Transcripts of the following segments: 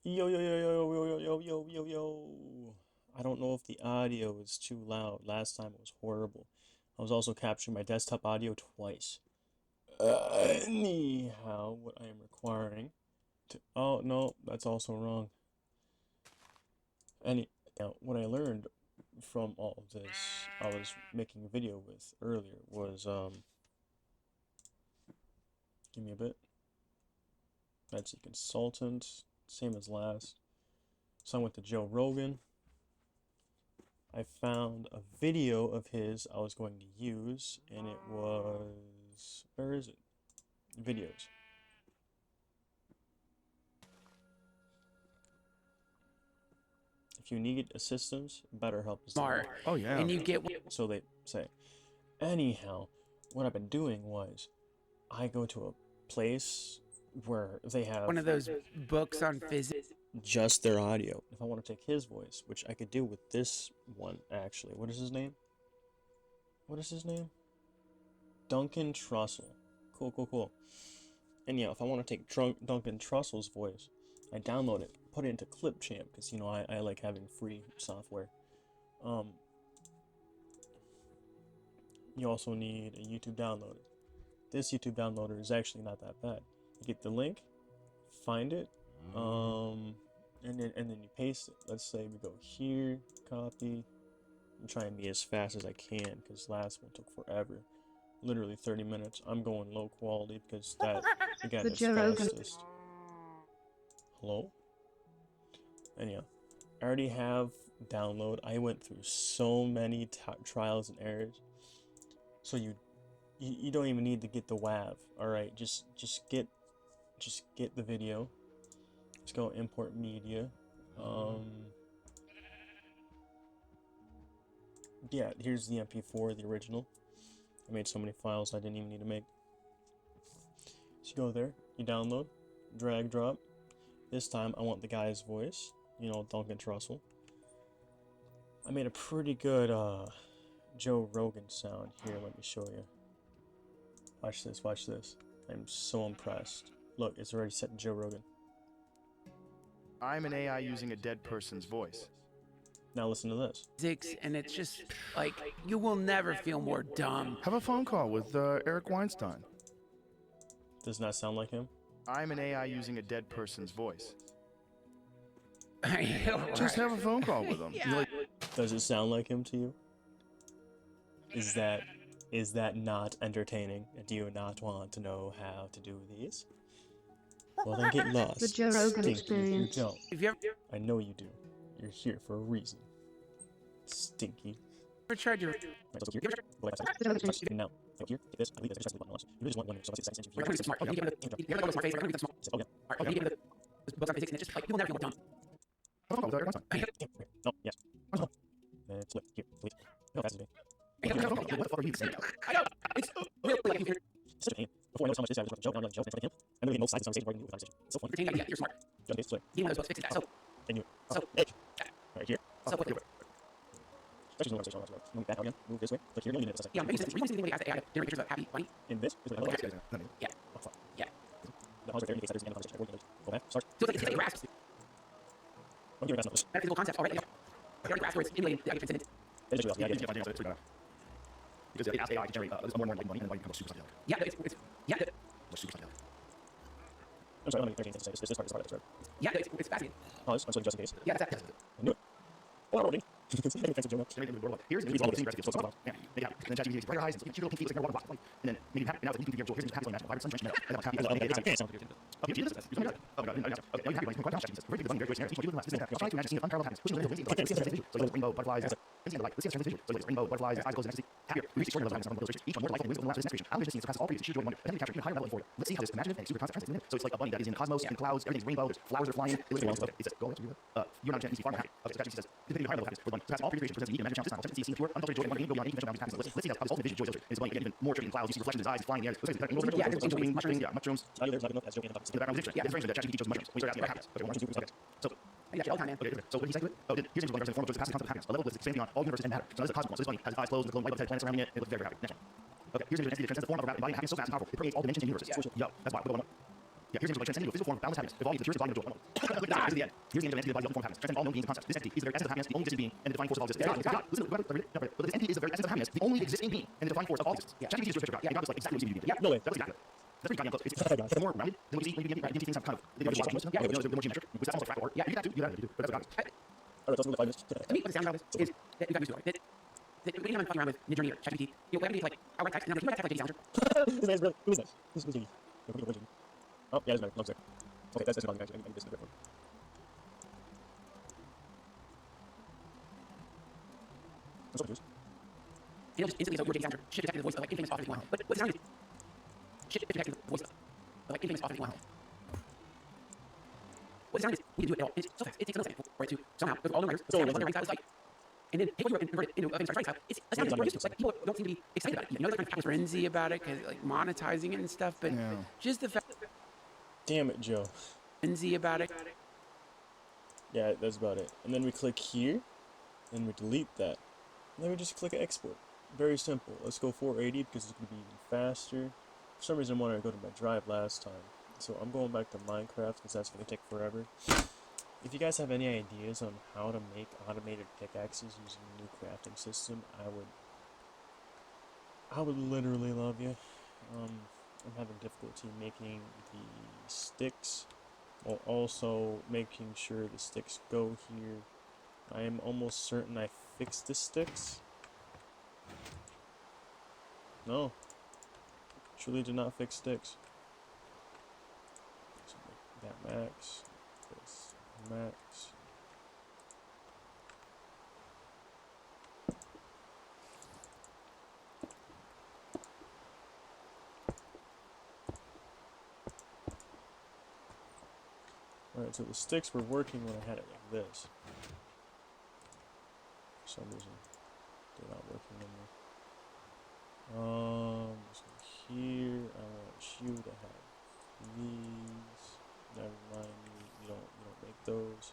Yo, yo, yo, yo, yo, yo, yo, yo, yo. I don't know if the audio is too loud. Last time it was horrible. I was also capturing my desktop audio twice. Anyhow, what I am requiring to. Oh, no, that's also wrong. What I learned from all of this, I was making a video with earlier, was, give me a bit. That's a consultant, same as last. So I went to Joe Rogan. I found a video of his I was going to use, and it was, where is it? Videos. If you need assistance, BetterHelp is the Smart. one. Oh yeah. And you get So they say. Anyhow, what I've been doing was I go to a place where they have one of those books on physics. just their audio. If I want to take his voice, which I could do with this one actually. What is his name? What is his name? Duncan Trussell. Cool, cool, cool. And yeah, if I want to take Duncan Trussell's voice, I download it, put it into Clipchamp, because you know I like having free software. You also need a YouTube downloader. This YouTube downloader is actually not that bad. You get the link, find it, and then you paste it. Let's say we go here, copy. I'm trying to be as fast as I can because last one took forever. Literally 30 minutes. I'm going low quality because that, again, is fastest. Hello? Anyhow, I already have download. I went through so many trials and errors. So you don't even need to get the WAV. All right, just get the video. Let's go import media. Yeah, here's the MP4, the original. I made so many files I didn't even need to make. So you go there, you download, drag, drop. This time I want the guy's voice, you know, Duncan Trussell. I made a pretty good Joe Rogan sound. Here, let me show you. Watch this, watch this. I'm so impressed. Look, it's already set to Joe Rogan. I'm an AI using a dead person's voice. Now listen to this. Physics, and it's just like you will never feel more dumb. Have a phone call with Eric Weinstein. Does not sound like him. I'm an AI using a dead person's voice. Right. Just have a phone call with him. Yeah. Does it sound like him to you? Is that not entertaining? Do you not want to know how to do these? Well, then get lost. The Joe Rogan Stinky experience. If you don't. If you I know you do. You're here for a reason. Stinky. ever tried to Now, here, get this. I believe there's a button on this. You just want one so it's the You're gonna be smart. You give it a smart face. You're gonna be smart. Oh, yeah. Alright, you give it a book on physics, and it's just like you will never feel more dumb. Have a phone call with Eric Weinstein. No, yes. And it's flip. Here, please. No, that's it. What the fuck are you saying? I know. It's really like you're Such a pain. Before I noticed how much this guy was a joke, now I'm like, joke, next to him. I'm really getting both sides on stage where I can do a conversation. It's so funny. pretending that you're smart. Just in case, it's like, Even those books fixes that. So, and you. So- Hey. Right here. so what? Actually, no conversation. Move back out again. Move this way. Click here. You don't need it. Yeah, maybe it's really the AI to generate pictures of happy, funny. In this is like, oh, Yeah. oh, fuck. Yeah. The pause right there indicates that there's an end of the conversation. Go back. Start. So it's like it grasps I'm giving you guys numbers. metaphysical concepts already. They already grasp where it's emulating the arguments in it. It's just yeah. Because it asks AI to generate more and more money, and then money becomes super psychedelic. Yeah, it's yeah, Like super psychedelic. I'm sorry, I'm only 13 things to say. This part. yeah, it's fascinating. Pause. I'm sorry, just in case. Yeah, that's I knew it. Oh, I'm already. It's an offensive joke. Here's the all the same recipes. So it's yeah, maybe and then ChatGPT takes brighter eyes and cute little pink feet like water rock. And then maybe now it's you can configure here's the password match. Sunshine metal. And then copy. Oh, you this? Oh god. Okay, you have quite down. Very good. Very good. Very good. This is try to imagine scene of unparalleled happiness. Pushing the limits. So rainbow butterflies. Let's see the light. Let's see the visual. So rainbow butterflies. Eyes closed. Happier. We reach extraordinary levels of happiness. Each one more light and wisdom last this I'll just see surpasses all previous sheer joy and wonder. Then we capture even higher level for you. Let's see how this imaginative and super concept translates in a minute. So it's like a bunny that is in the cosmos, in clouds, everything's rainbow, there's flowers are flying. Okay, it says go ahead. You're not a chance to see far more happy. Okay, so ChatGPT says this is higher level happiness for the bunny. Surpass all previous creation presents a unique imagination sound. ChatGPT sees pure, unadulterated joy and wonder. Go beyond any conventional boundaries of happiness. Let's see how this ultimate vision joy is bunny again even more tricky in clouds. You see reflections in his eyes, flying in the air. Mushrooms. There's not enough as joking about In the background musician. Yeah, it's strange that ChatGPT chose mushrooms. When you start asking about happiness. Okay, so yeah, all the time, man. okay, so what did he say to it? Oh, here's the one form of the concept of happiness. A level that is expanding beyond all universes and matter. So this is a cosmos. So this bunny has his eyes closed, the glowing light of the planets surrounding it. It looks very happy. Next one. Okay, here's the entity that transcends the form of embodying happiness so fast and powerful. It permeates all dimensions and universes. Yo, that's why. Yeah, here's the answer by transcending to a physical form of boundless happiness, evolving to the purest embodiment of joy. Look at that. This is the end. Here's the end of the entity of the body, the form of happiness. Transcend all known beings and concepts. This entity is the very essence of happiness, the only existing being, and the defining force of all existence. God, listen, but this entity is the very essence of happiness, the only existing being, and the defining force of all existence. ChatGPT is just a picture of God. And God is like exactly what you see. Yeah, No way. that was exactly it. That's pretty goddamn close. It's more rounded than what you see when you begin things have kind of the more geometric, which that's almost like fractal art. Yeah, you do that, but that's what God is. Alright, let's move to 5 minutes. To me, what the sound about this is that we've got used to it. That we didn't have fucking around with Midjourney or ChatGPT. You know, we have to be like, outright text, and then like, you might have to type like Daisy Sounder. His name's really. Who's that? Who's Jiggy? Oh, yeah, there's no. Okay, that's not actually. I need this in a different one. What's up, Juice? It'll just instantly, so your Daisy Sounder, shit detected the voice of like infamous off 51. But what the sound is, shit detected the voice of like infamous off 51. What the sound is, we can do it at all. It's so fast. It takes a millisecond for it to somehow go through all the numbers, the sound, the style, and then take what you wrote and convert it into a famous style. It's a sound that we're used to. Like, people don't seem to be excited about it. You know, they're kind of Frenzy about it, cause like monetizing it and stuff, but just the fact Damn it, Joe. frenzy about it. Yeah, that's about it. And then we click here, and we delete that. And then we just click export. Very simple. Let's go 480 because it's going to be even faster. For some reason I wanted to go to my drive last time. So I'm going back to Minecraft because that's going to take forever. If you guys have any ideas on how to make automated pickaxes using the new crafting system, I would literally love you. I'm having difficulty making the sticks, while also making sure the sticks go here. I am almost certain I fixed the sticks. No, truly did not fix sticks. So make that max, this max. Alright, so the sticks were working when I had it like this. For some reason, they're not working anymore. So here, I want you to have these. Never mind, you don't make those.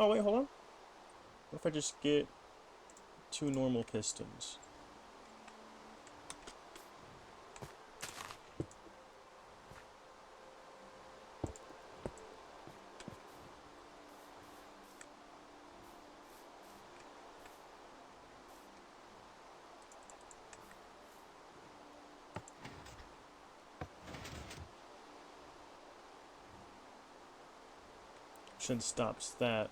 Oh wait, hold on. What if I just get 2 normal pistons? Should stops that.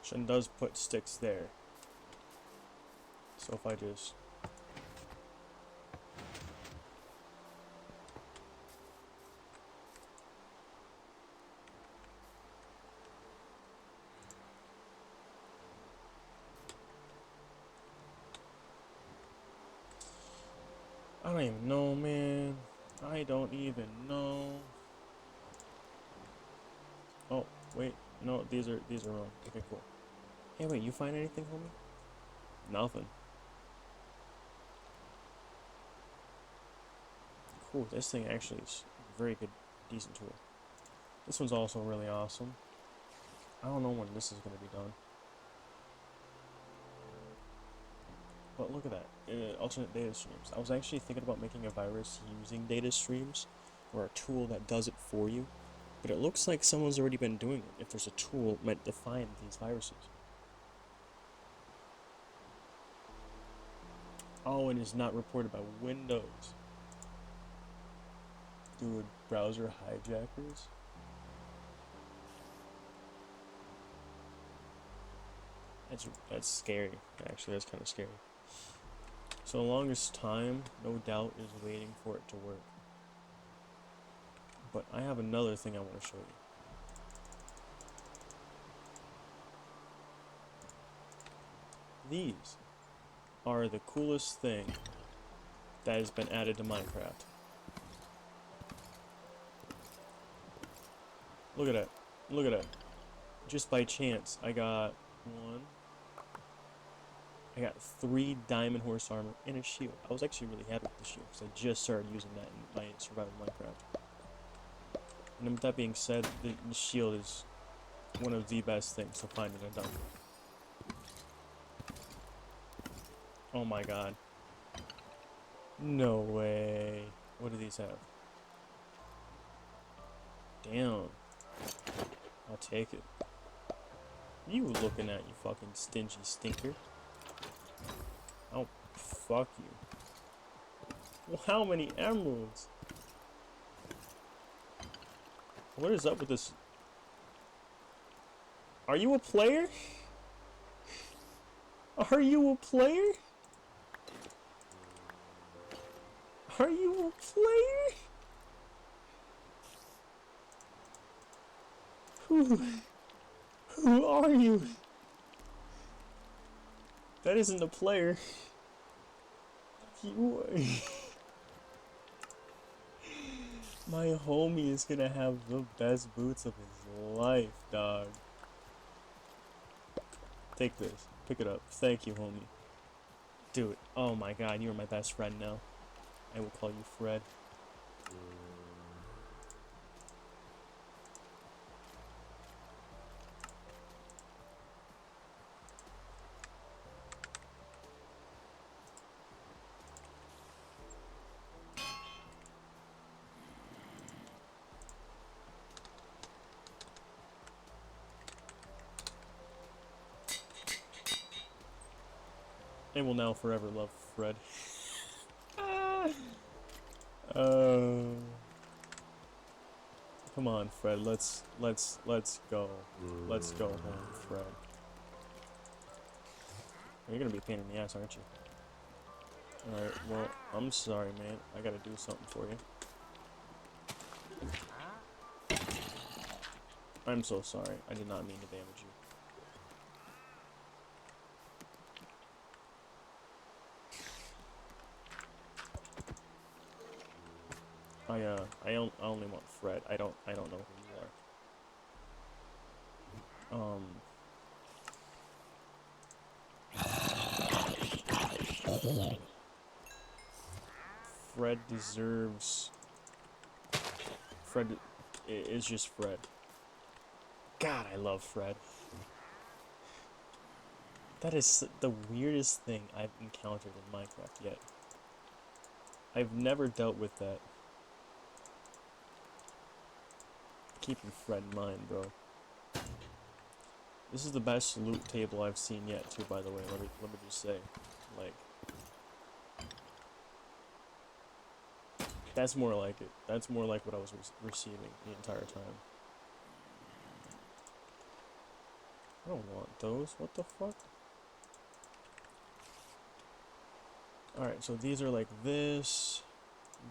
Shin does put sticks there. So if I just I don't even know, man. I don't even know. Oh, wait. No, these are wrong. Okay, cool. Hey, wait, you find anything, homie? Nothing. Cool, this thing actually is a very good, decent tool. This one's also really awesome. I don't know when this is going to be done. But look at that, alternate data streams. I was actually thinking about making a virus using data streams, or a tool that does it for you. But it looks like someone's already been doing it, if there's a tool meant to find these viruses. Oh, and it's not reported by Windows. Dude, browser hijackers? That's scary. Actually, that's kind of scary. So the longest time, no doubt, is waiting for it to work. But I have another thing I want to show you. These are the coolest thing that has been added to Minecraft. Look at that. Look at that. Just by chance, I got 1, I got 3 diamond horse armor and a shield. I was actually really happy with the shield because I just started using that in my survival Minecraft. And with that being said, the shield is one of the best things to find in a dungeon. Oh my god. No way. What do these have? Damn. I'll take it. You looking at, you fucking stingy stinker. Oh, fuck you. Well, how many emeralds? What is up with this? Are you a player? Are you a player? Are you a player? Who are you? That isn't a player. You are... My homie is gonna have the best boots of his life, dog. Take this. Pick it up. Thank you, homie. Do it. Oh my god, you are my best friend now. I will call you Fred. I will now forever love Fred. Come on, Fred. Let's go. Let's go home, Fred. You're gonna be a pain in the ass, aren't you? Alright, well, I'm sorry, man. I gotta do something for you. I'm so sorry. I did not mean to damage you. I only want Fred. I don't know who you are. Fred deserves... Fred is just Fred. God, I love Fred. That is the weirdest thing I've encountered in Minecraft yet. I've never dealt with that. Keeping Fred in mind, bro. This is the best loot table I've seen yet, too, by the way. Let me just say. Like... That's more like it. That's more like what I was receiving the entire time. I don't want those. What the fuck? Alright, so these are like this.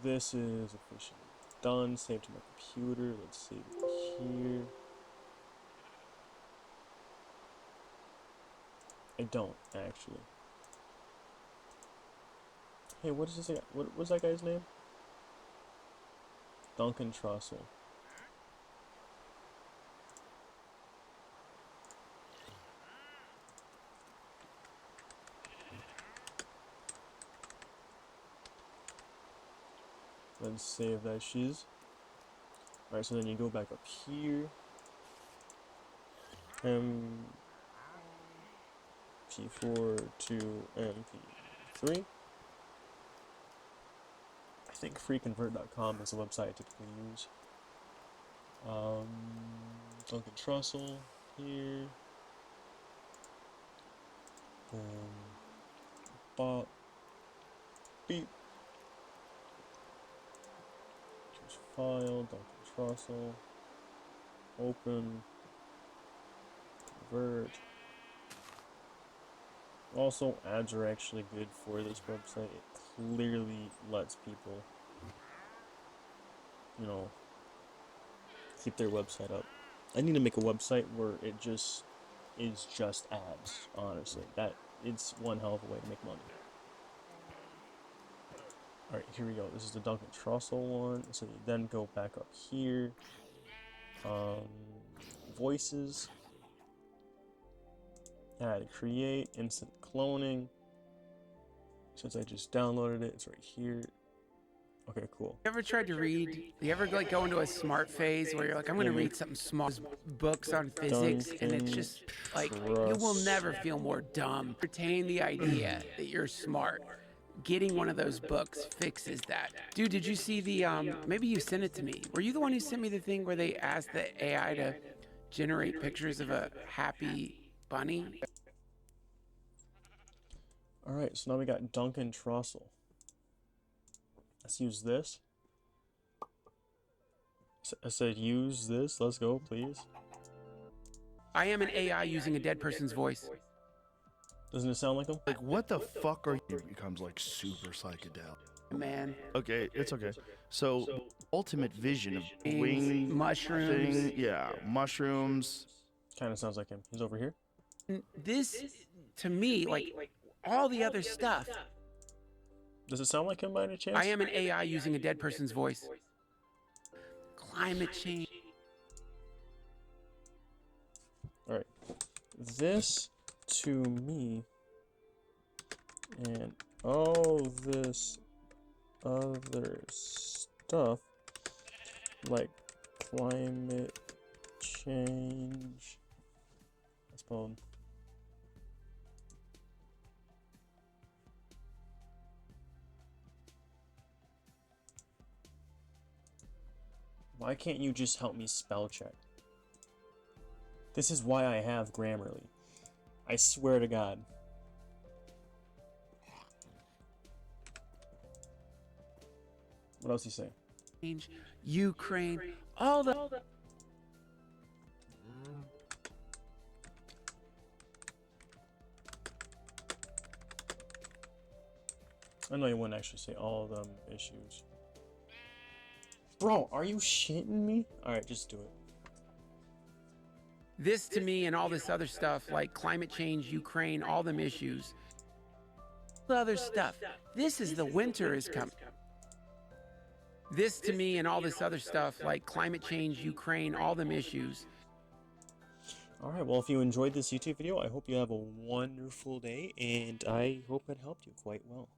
This is officially done. Saved to my computer. Let's save it here. I don't, actually. Hey, what is this guy? What's that guy's name? Duncan Trussell. Let's save that shiz. Alright, so then you go back up here. MP4 to MP3. I think freeconvert.com is a website I typically use. Duncan Trussell here. Bop. Beep. Choose file, Duncan Trussell. Open. Convert. Also, ads are actually good for this website. It clearly lets people, you know, keep their website up. I need to make a website where it just is just ads, honestly. It's one hell of a way to make money. Alright, here we go. This is the Duncan Trussell one. So you then go back up here. Voices. Add create, instant cloning. Since I just downloaded it, it's right here. Okay, cool. You ever tried to read? You ever like go into a smart phase where you're like, I'm gonna read something smart, books on physics, and it's just like you will never feel more dumb. Retain the idea that you're smart. Getting one of those books fixes that. Dude, did you see the maybe you sent it to me. Were you the one who sent me the thing where they asked the AI to generate pictures of a happy bunny? Alright, so now we got Duncan Trussell. Let's use this. I said use this. Let's go, please. I am an AI using a dead person's voice. Doesn't it sound like him? Like, what the fuck are you? It becomes like super psychedelic. Man. Okay, it's okay. So, ultimate vision of wing mushrooms. thing, yeah, mushrooms. Kind of sounds like him. He's over here. This, to me, like all the other stuff. Does it sound like him by any chance? I am an AI using a dead person's voice. Climate change. Alright. This to me and all this other stuff like climate change. That's spelled. Why can't you just help me spell check? This is why I have Grammarly. I swear to God. What else he say? Ukraine, all the. I know you wouldn't actually say all of them issues. Bro, are you shitting me? Alright, just do it. This to me and all this other stuff like climate change, Ukraine, all them issues. The other stuff. This is the winter is coming. This to me and all this other stuff like climate change, Ukraine, all them issues. Alright, well, if you enjoyed this YouTube video, I hope you have a wonderful day, and I hope it helped you quite well.